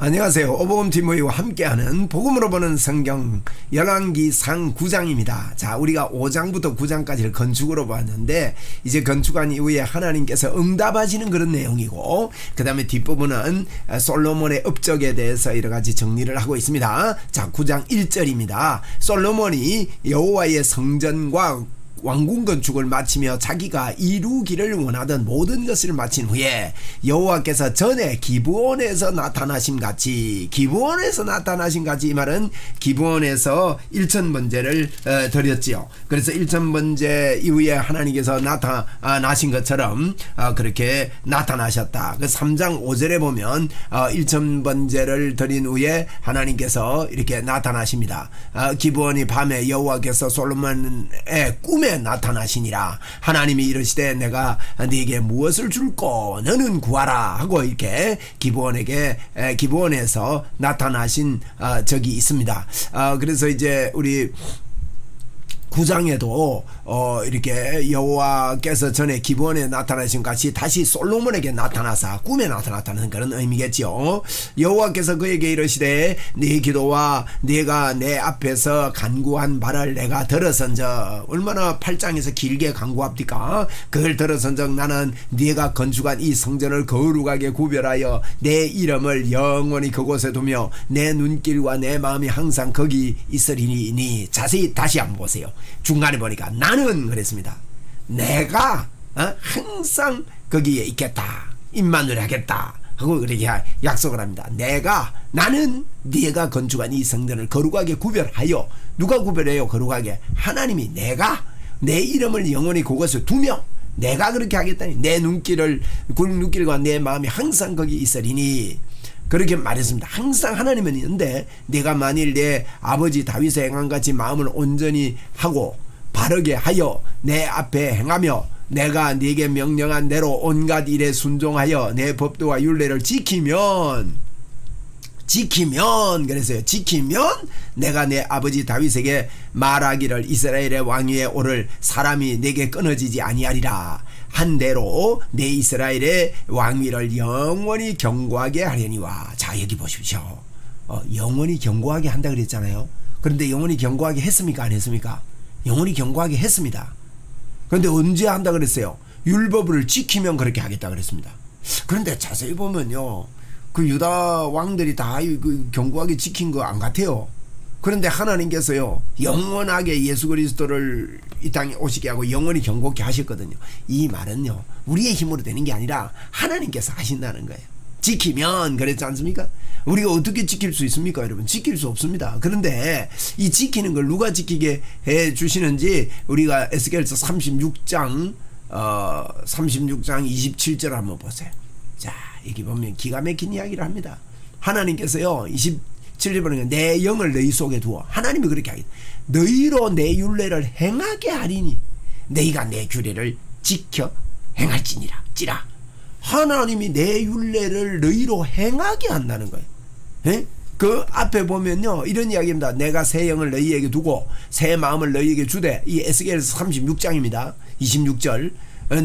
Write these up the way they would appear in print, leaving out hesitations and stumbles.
안녕하세요. 오복음 티모이와 함께하는 복음으로 보는 성경 열왕기상 9장입니다. 자, 우리가 5장부터 9장까지를 건축으로 봤는데 이제 건축한 이후에 하나님께서 응답하시는 그런 내용이고, 그 다음에 뒷부분은 솔로몬의 업적에 대해서 여러가지 정리를 하고 있습니다. 자, 9장 1절입니다. 솔로몬이 여호와의 성전과 왕궁 건축을 마치며 자기가 이루기를 원하던 모든 것을 마친 후에 여호와께서 전에 기브온에서 나타나심같이, 기브온에서 나타나심같이, 이 말은 기브온에서 일천번제를 드렸지요. 그래서 일천번제 이후에 하나님께서 나타나신 것처럼 그렇게 나타나셨다. 그 3장 5절에 보면 일천번제를 드린 후에 하나님께서 이렇게 나타나십니다. 기브온이 밤에 여호와께서 솔로몬의 꿈에 나타나시니라. 하나님이 이르시되 내가 네게 무엇을 줄꼬 너는 구하라 하고 이렇게 기브온에서 나타나신 적이 있습니다. 그래서 이제 우리 9장에도 이렇게 여호와께서 전에 기브온에 나타나신 같이 다시 솔로몬에게 나타나사 꿈에 나타났다는 그런 의미겠죠. 여호와께서 그에게 이르시되 네 기도와 네가 내 앞에서 간구한 말을 내가 들었은즉, 얼마나 8장에서 길게 간구합니까? 그걸 들었은즉 나는 네가 건축한 이 성전을 거룩하게 구별하여 내 이름을 영원히 그곳에 두며 내 눈길과 내 마음이 항상 거기 있으리니. 자세히 다시 한번 보세요. 중간에 보니까 나는 그랬습니다. 내가 항상 거기에 있겠다, 임마누엘 하겠다 하고 그렇게 약속을 합니다. 나는 네가 건축한 이 성전을 거룩하게 구별하여, 누가 구별해요? 거룩하게 하나님이. 내가 내 이름을 영원히 그곳에 두며 내가 그렇게 하겠다니, 내 눈길과 내 마음이 항상 거기 있으리니 그렇게 말했습니다. 항상 하나님은 있는데 내가 만일 내 아버지 다윗의 행함같이 마음을 온전히 하고 바르게 하여 내 앞에 행하며 내가 네게 명령한 대로 온갖 일에 순종하여 내 법도와 율례를 지키면 그래서요, 지키면 내가 내 아버지 다윗에게 말하기를 이스라엘의 왕위에 오를 사람이 내게 끊어지지 아니하리라 한 대로 내 이스라엘의 왕위를 영원히 견고하게 하려니와. 자, 여기 보십시오. 영원히 견고하게 한다 그랬잖아요. 그런데 영원히 견고하게 했습니까? 안 했습니까? 영원히 견고하게 했습니다. 그런데 언제 한다 그랬어요? 율법을 지키면 그렇게 하겠다 그랬습니다. 그런데 자세히 보면요, 그 유다 왕들이 다 견고하게 지킨 거 안 같아요. 그런데 하나님께서요, 영원하게 예수 그리스도를 이 땅에 오시게 하고 영원히 견고하게 하셨거든요. 이 말은요, 우리의 힘으로 되는 게 아니라 하나님께서 하신다는 거예요. 지키면 그랬지 않습니까? 우리가 어떻게 지킬 수 있습니까, 여러분? 지킬 수 없습니다. 그런데 이 지키는 걸 누가 지키게 해 주시는지 우리가 에스겔서 36장 27절 한번 보세요. 자, 여기 보면 기가 막힌 이야기를 합니다. 하나님께서요, 27절 보니까 내 영을 너희 속에 두어. 하나님이 그렇게 하겠다. 너희로 내 율례를 행하게 하리니 너희가 내 규례를 지켜 행할지니라. 하나님이 내 율례를 너희로 행하게 한다는 거예요. 에? 그 앞에 보면요, 이런 이야기입니다. 내가 새 영을 너희에게 두고 새 마음을 너희에게 주되. 이 에스겔서 36장입니다 26절.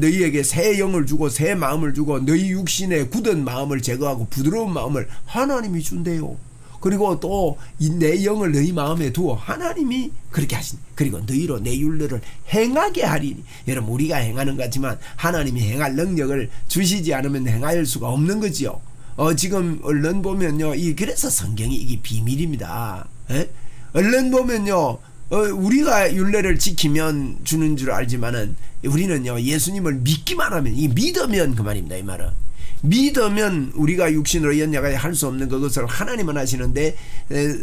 너희에게 새 영을 주고 새 마음을 주고 너희 육신의 굳은 마음을 제거하고 부드러운 마음을 하나님이 준대요. 그리고 또 내 영을 너희 마음에 두어. 하나님이 그렇게 하신. 그리고 너희로 내 율례를 행하게 하리니. 여러분, 우리가 행하는 것 같지만 하나님이 행할 능력을 주시지 않으면 행할 수가 없는 거지요. 지금 얼른 보면요, 그래서 성경이 이게 비밀입니다. 얼른 보면요, 우리가 율례를 지키면 주는 줄 알지만은 우리는요, 예수님을 믿기만 하면, 믿으면 그 말입니다. 이 말은 믿으면 우리가 육신으로 연약하게 할 수 없는 그것을 하나님은 하시는데,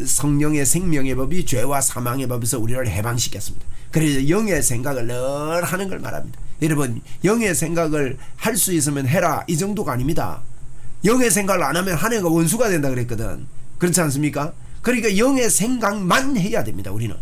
성령의 생명의 법이 죄와 사망의 법에서 우리를 해방시켰습니다. 그래서 영의 생각을 늘 하는 걸 말합니다. 여러분, 영의 생각을 할 수 있으면 해라, 이 정도가 아닙니다. 영의 생각을 안 하면 한 해가 원수가 된다 그랬거든. 그렇지 않습니까? 그러니까 영의 생각만 해야 됩니다. 우리는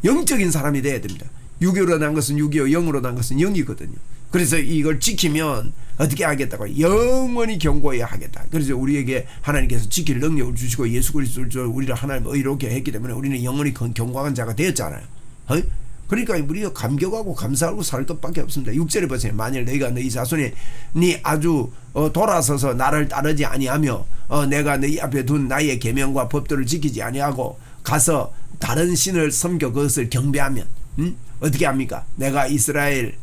영적인 사람이 돼야 됩니다. 육으로 난 것은 육이요, 영으로 난 것은 영이거든요. 그래서 이걸 지키면 어떻게 하겠다고? 영원히 견고해야 하겠다. 그래서 우리에게 하나님께서 지킬 능력을 주시고 예수 그리스도를 우리를 하나님 의롭게 했기 때문에 우리는 영원히 견고한 자가 되었잖아요. 그러니까 우리가 감격하고 감사하고 살 것밖에 없습니다. 6절에 보세요. 만일 너희가 너희 자손이 네 아주 돌아서서 나를 따르지 아니하며 내가 너희 앞에 둔 나의 계명과 법도를 지키지 아니하고 가서 다른 신을 섬겨 그것을 경배하면 어떻게 합니까? 내가 이스라엘을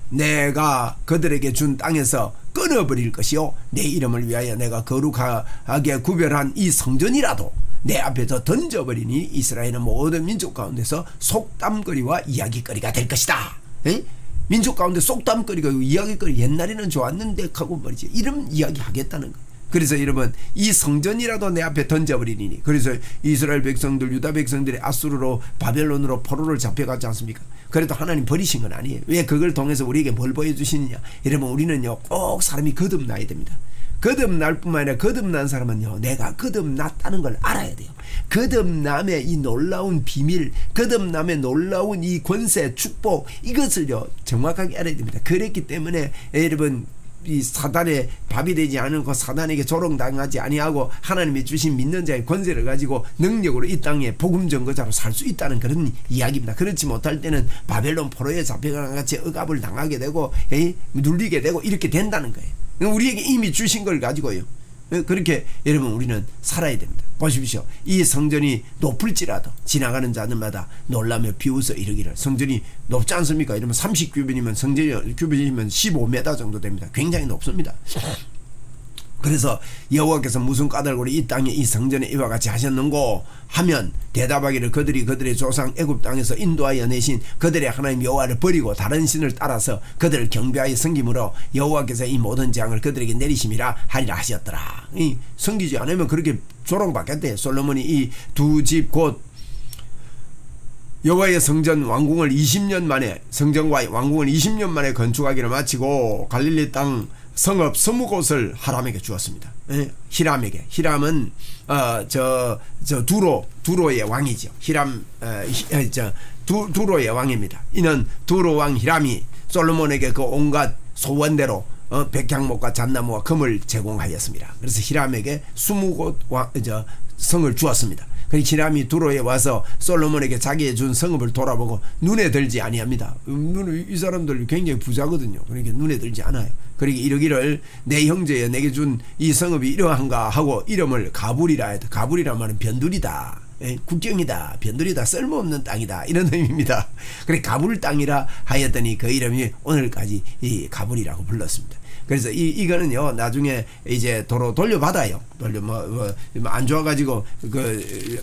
내가 그들에게 준 땅에서 끊어버릴 것이요 내 이름을 위하여 내가 거룩하게 구별한 이 성전이라도 내 앞에서 던져버리니 이스라엘은 모든 민족 가운데서 속담거리와 이야기거리가 될 것이다. 에? 민족 가운데 속담거리가 이야기거리 옛날에는 좋았는데 하고 말이지 이런 이야기 하겠다는 거예요. 그래서 여러분 이 성전이라도 내 앞에 던져버리니 그래서 이스라엘 백성들 유다 백성들이 아수르로 바벨론으로 포로를 잡혀갔지 않습니까? 그래도 하나님 버리신 건 아니에요. 왜 그걸 통해서 우리에게 뭘 보여주시느냐. 여러분 우리는요 꼭 사람이 거듭나야 됩니다. 거듭날 뿐만 아니라 거듭난 사람은요 내가 거듭났다는 걸 알아야 돼요. 거듭남의 이 놀라운 비밀, 거듭남의 놀라운 이 권세, 축복 이것을요 정확하게 알아야 됩니다. 그랬기 때문에 여러분 이 사단의 밥이 되지 않고 사단에게 조롱당하지 아니하고 하나님이 주신 믿는 자의 권세를 가지고 능력으로 이 땅에 복음 전거자로 살 수 있다는 그런 이야기입니다. 그렇지 못할 때는 바벨론 포로에 잡혀가는 같이 억압을 당하게 되고 눌리게 되고 이렇게 된다는 거예요. 우리에게 이미 주신 걸 가지고요 그렇게 여러분 우리는 살아야 됩니다. 보십시오. 이 성전이 높을지라도 지나가는 자들마다 놀라며 비웃어 이르기를. 성전이 높지 않습니까? 이러면 30규빗이면 성전이 규빗이면 15m 정도 됩니다. 굉장히 높습니다. 그래서 여호와께서 무슨 까닭으로 이 땅에 이 성전에 이와 같이 하셨는고 하면 대답하기를 그들이 그들의 조상 애굽 땅에서 인도하여 내신 그들의 하나님 여호와를 버리고 다른 신을 따라서 그들을 경배하여 섬김으로 여호와께서 이 모든 재앙을 그들에게 내리심이라 하리라 하셨더라. 섬기지 않으면 그렇게 조롱받겠대. 솔로몬이 이 두 집 곧 여호와의 성전 왕궁을 20년 만에 성전과 왕궁을 20년 만에 건축하기를 마치고 갈릴리 땅 성읍 20곳을 하람에게 주었습니다. 히람에게. 히람은 두로의 왕이죠. 히람 두로의 왕입니다. 이는 두로 왕 히람이 솔로몬에게 그 온갖 소원대로 백향목과 잣나무와 금을 제공하였습니다. 그래서 히람에게 20곳 성을 주었습니다. 그리고 히람이 두로에 와서 솔로몬에게 자기의 준 성읍을 돌아보고 눈에 들지 아니합니다. 이 사람들 굉장히 부자거든요. 그러니까 눈에 들지 않아요. 그러니까 이러기를 내 형제여 내게 준 이 성읍이 이러한가 하고 이름을 가불이라 해도 가불이란 말은 변두리다. 국경이다. 변두리다. 쓸모없는 땅이다. 이런 의미입니다. 그래 가불 땅이라 하였더니 그 이름이 오늘까지 이 가불이라고 불렀습니다. 그래서 이거는요 나중에 이제 도로 돌려받아요. 안 좋아가지고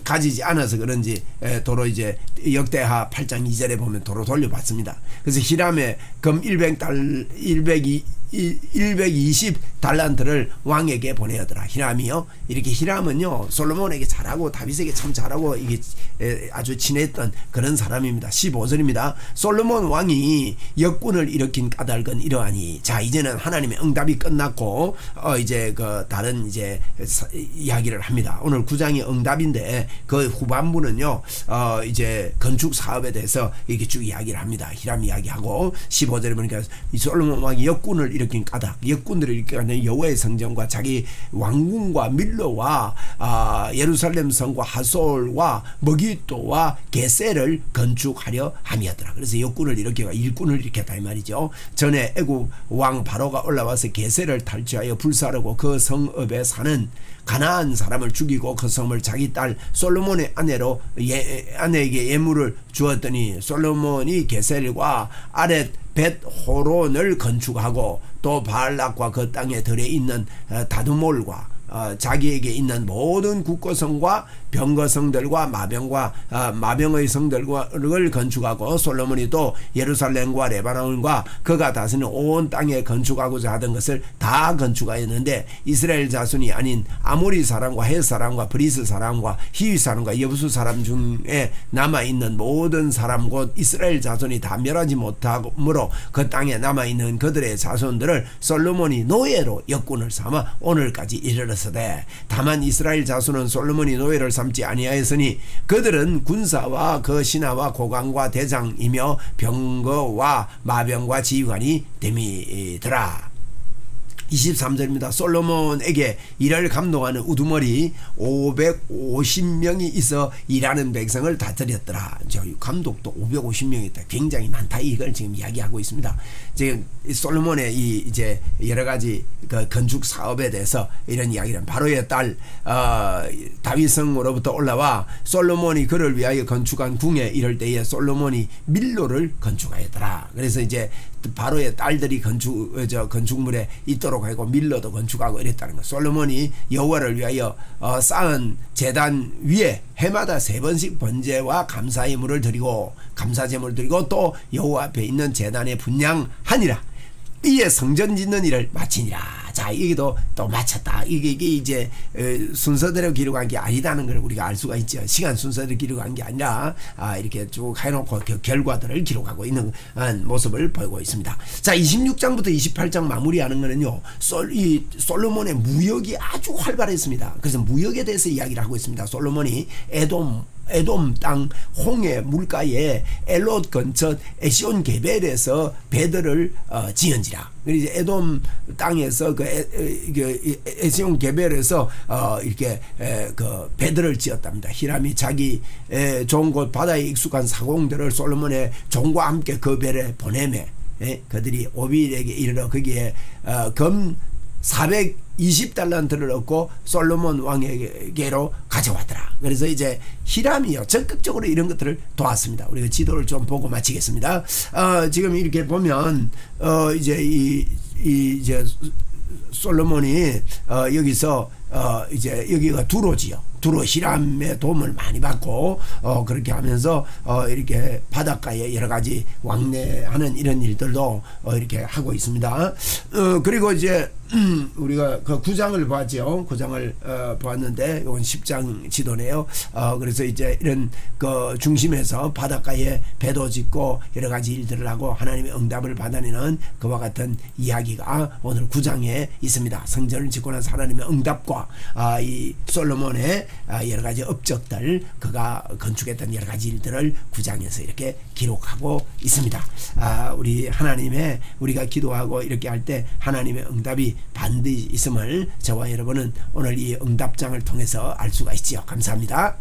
가지지 않아서 그런지 도로 이제 역대하 8장 2절에 보면 도로 돌려받습니다. 그래서 히람의 금 120달란트를 왕에게 보내었더라. 히람이요. 이렇게 히람은요 솔로몬에게 잘하고 다윗에게 참 잘하고 이게 아주 친했던 그런 사람입니다. 15절입니다. 솔로몬 왕이 역군을 일으킨 까닭은 이러하니. 자 이제는 하나님의 응답이 끝났고 이제 그 다른 이제 이야기를 합니다. 오늘 9장이 응답인데 그 후반부는요 이제 건축 사업에 대해서 이렇게 쭉 이야기를 합니다. 히람 이야기하고 15절에 보니까 이 솔로몬 왕이 역군을 일으킨 까닭, 역군들을 일으키는 여호와의 성전과 자기 왕궁과 밀로와 예루살렘 성과 하솔과 머기또와 게셀을 건축하려 함이었더라. 그래서 역군을 일으켜가 일꾼을 일으켰다 이 말이죠. 전에 애굽 왕 바로가 올라와서 게셀을 탈취하여 불사르고 그 성읍에 사는 가나안 사람을 죽이고 그 성을 자기 딸 솔로몬의 아내에게 예물을 주었더니 솔로몬이 게셀과 아렛 벳호론을 건축하고 또 바알락과 그 땅에 들에 있는 다두몰과 자기에게 있는 모든 국고성과 병거성들과 마병의 성들을 건축하고 솔로몬이 또 예루살렘과 레바논과 그가 다스리는 온 땅에 건축하고자 하던 것을 다 건축하였는데 이스라엘 자손이 아닌 아모리 사람과 헷 사람과 브리스 사람과 히위 사람과 여부수 사람 중에 남아있는 모든 사람 곧 이스라엘 자손이 다 멸하지 못하므로 그 땅에 남아있는 그들의 자손들을 솔로몬이 노예로 역군을 삼아 오늘까지 이르렀으되 다만 이스라엘 자손은 솔로몬이 노예를 삼지 아니하였으니 그들은 군사와 그 신하와 고관과 대장이며 병거와 마병과 지휘관이 됨이더라. 23절입니다. 솔로몬에게 일을 감독하는 우두머리 550명이 있어 일하는 백성을 다스렸더라. 저 감독도 550명이 있다. 굉장히 많다. 이걸 지금 이야기하고 있습니다. 지금 솔로몬의 이 이제 여러 가지 그 건축 사업에 대해서 이런 이야기를 바로의 딸 다윗성으로부터 올라와 솔로몬이 그를 위하여 건축한 궁에 이럴 때에 솔로몬이 밀로를 건축하였더라. 그래서 이제 바로의 딸들이 건축물에 있도록 하고 밀로도 건축하고 이랬다는 거. 솔로몬이 여호와를 위하여 쌓은 제단 위에 해마다 3번씩 번제와 감사의 물을 드리고 감사제물을 드리고 또 여호와 앞에 있는 제단에 분향하니라. 이에 성전 짓는 일을 마치니라. 자, 여기도 또 마쳤다. 이게 이제 순서대로 기록한 게 아니다는 걸 우리가 알 수가 있죠. 시간 순서대로 기록한 게 아니라 이렇게 쭉 해놓고 그 결과들을 기록하고 있는 모습을 보이고 있습니다. 자, 26장부터 28장 마무리하는 거는요, 이 솔로몬의 무역이 아주 활발했습니다. 그래서 무역에 대해서 이야기를 하고 있습니다. 솔로몬이 에돔 땅 홍해 물가에 엘롯 근처 에시온 게벨에서 배들을 지은지라. 그래서 에돔 땅에서 에시온 게벨에서 이렇게 그 배들을 지었답니다. 히람이 자기 좋은 곳 바다에 익숙한 사공들을 솔로몬의 종과 함께 그 배를 보내매 그들이 오빌에게 이르러 거기에 금 420달란트를 얻고 솔로몬 왕에게로 가져왔더라. 그래서 이제 히람이요 적극적으로 이런 것들을 도왔습니다. 우리가 지도를 좀 보고 마치겠습니다. 지금 이렇게 보면 이제 이제 솔로몬이 여기서 이제 여기가 두로지요. 두로 히람의 도움을 많이 받고 그렇게 하면서 이렇게 바닷가에 여러 가지 왕래하는 이런 일들도 이렇게 하고 있습니다. 그리고 이제 우리가 그 9장을 봤죠. 9장을 보았는데 이건 10장 지도네요. 그래서 이제 이런 그 중심에서 바닷가에 배도 짓고 여러 가지 일들을 하고 하나님의 응답을 받아내는 그와 같은 이야기가 오늘 9장에 있습니다. 성전을 짓고 나서 하나님의 응답과 이 솔로몬의 여러 가지 업적들, 그가 건축했던 여러 가지 일들을 9장에서 이렇게 기록하고 있습니다. 우리 하나님의 우리가 기도하고 이렇게 할 때 하나님의 응답이 반드시 있음을 저와 여러분은 오늘 이 응답장을 통해서 알 수가 있지요. 감사합니다.